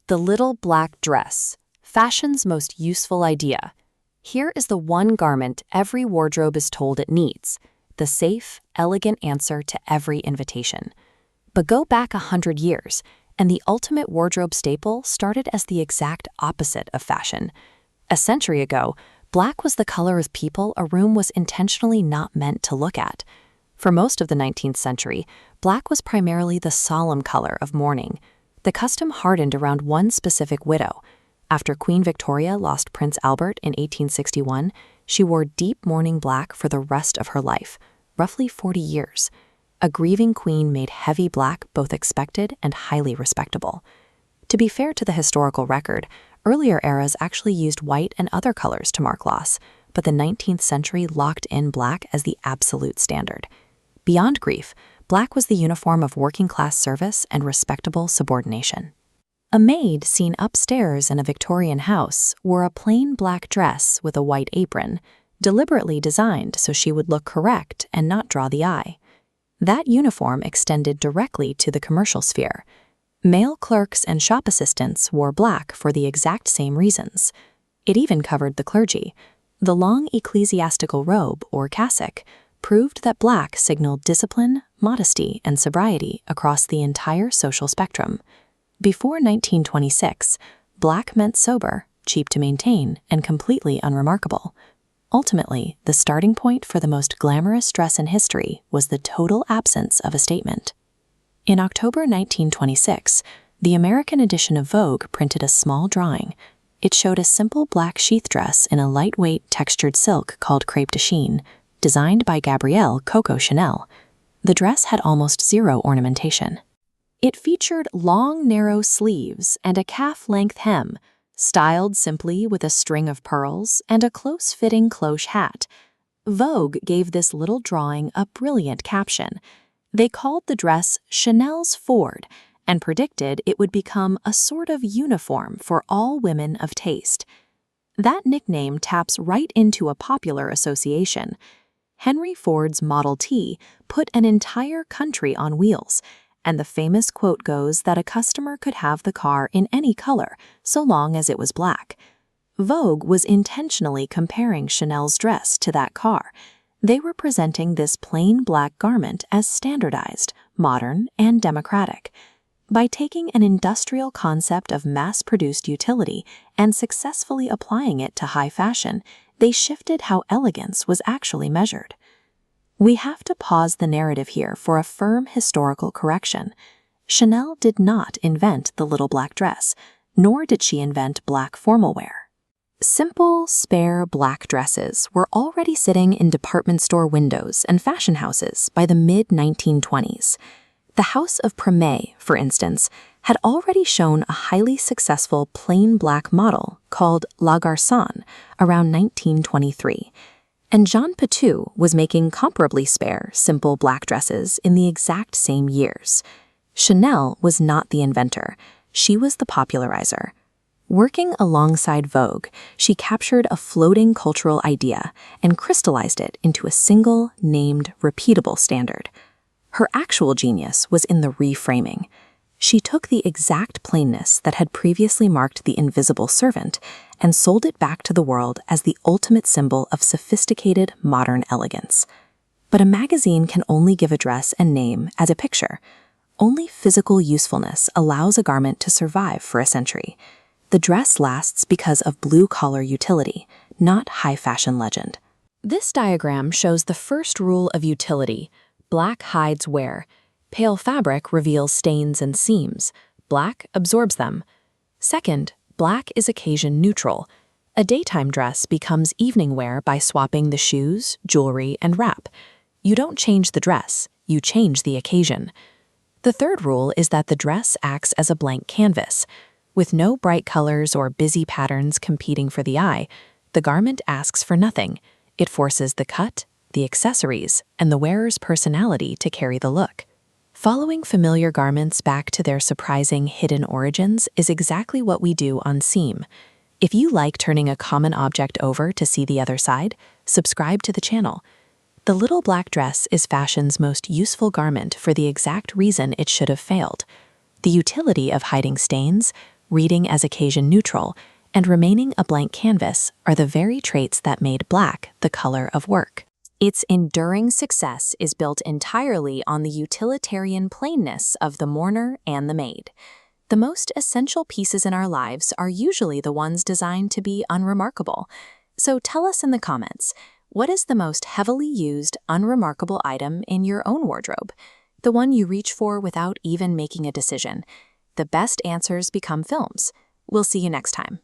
The little black dress, fashion's most useful idea. Here is the one garment every wardrobe is told it needs, the safe, elegant answer to every invitation. But go back 100 years, and the ultimate wardrobe staple started as the exact opposite of fashion. A century ago, black was the color of people a room was intentionally not meant to look at. For most of the 19th century, black was primarily the solemn color of mourning. The custom hardened around one specific widow. After Queen Victoria lost Prince Albert in 1861, she wore deep mourning black for the rest of her life, roughly 40 years. A grieving queen made heavy black both expected and highly respectable. To be fair to the historical record, earlier eras actually used white and other colors to mark loss, but the 19th century locked in black as the absolute standard. Beyond grief, black was the uniform of working-class service and respectable subordination. A maid seen upstairs in a Victorian house wore a plain black dress with a white apron, deliberately designed so she would look correct and not draw the eye. That uniform extended directly to the commercial sphere. Male clerks and shop assistants wore black for the exact same reasons. It even covered the clergy. The long ecclesiastical robe, or cassock, proved that black signaled discipline, modesty, and sobriety across the entire social spectrum. Before 1926, black meant sober, cheap to maintain, and completely unremarkable. Ultimately, the starting point for the most glamorous dress in history was the total absence of a statement. In October 1926, the American edition of Vogue printed a small drawing. It showed a simple black sheath dress in a lightweight textured silk called crêpe de chine, designed by Gabrielle Coco Chanel. The dress had almost zero ornamentation. It featured long, narrow sleeves and a calf-length hem, styled simply with a string of pearls and a close-fitting cloche hat. Vogue gave this little drawing a brilliant caption. They called the dress Chanel's Ford and predicted it would become a sort of uniform for all women of taste. That nickname taps right into a popular association. Henry Ford's Model T put an entire country on wheels, and the famous quote goes that a customer could have the car in any color, so long as it was black. Vogue was intentionally comparing Chanel's dress to that car. They were presenting this plain black garment as standardized, modern, and democratic. By taking an industrial concept of mass-produced utility and successfully applying it to high fashion, they shifted how elegance was actually measured. We have to pause the narrative here for a firm historical correction. Chanel did not invent the little black dress, nor did she invent black formal wear. Simple, spare black dresses were already sitting in department store windows and fashion houses by the mid-1920s. The House of Primé, for instance, had already shown a highly successful plain black model called La Garçonne around 1923, and Jean Patou was making comparably spare, simple black dresses in the exact same years. Chanel was not the inventor, she was the popularizer. Working alongside Vogue, she captured a floating cultural idea and crystallized it into a single, named, repeatable standard. Her actual genius was in the reframing. She took the exact plainness that had previously marked the invisible servant and sold it back to the world as the ultimate symbol of sophisticated, modern elegance. But a magazine can only give a dress and name as a picture. Only physical usefulness allows a garment to survive for a century. The dress lasts because of blue-collar utility, not high-fashion legend. This diagram shows the first rule of utility. Black hides wear. Pale fabric reveals stains and seams. Black absorbs them. Second, black is occasion neutral. A daytime dress becomes evening wear by swapping the shoes, jewelry, and wrap. You don't change the dress, you change the occasion. The third rule is that the dress acts as a blank canvas. With no bright colors or busy patterns competing for the eye, the garment asks for nothing. It forces the cut, the accessories, and the wearer's personality to carry the look. Following familiar garments back to their surprising hidden origins is exactly what we do on Seam. If you like turning a common object over to see the other side, subscribe to the channel. The little black dress is fashion's most useful garment for the exact reason it should have failed: the utility of hiding stains, reading as occasion neutral, and remaining a blank canvas are the very traits that made black the color of work. Its enduring success is built entirely on the utilitarian plainness of the mourner and the maid. The most essential pieces in our lives are usually the ones designed to be unremarkable. So tell us in the comments, what is the most heavily used, unremarkable item in your own wardrobe? The one you reach for without even making a decision. The best answers become films. We'll see you next time.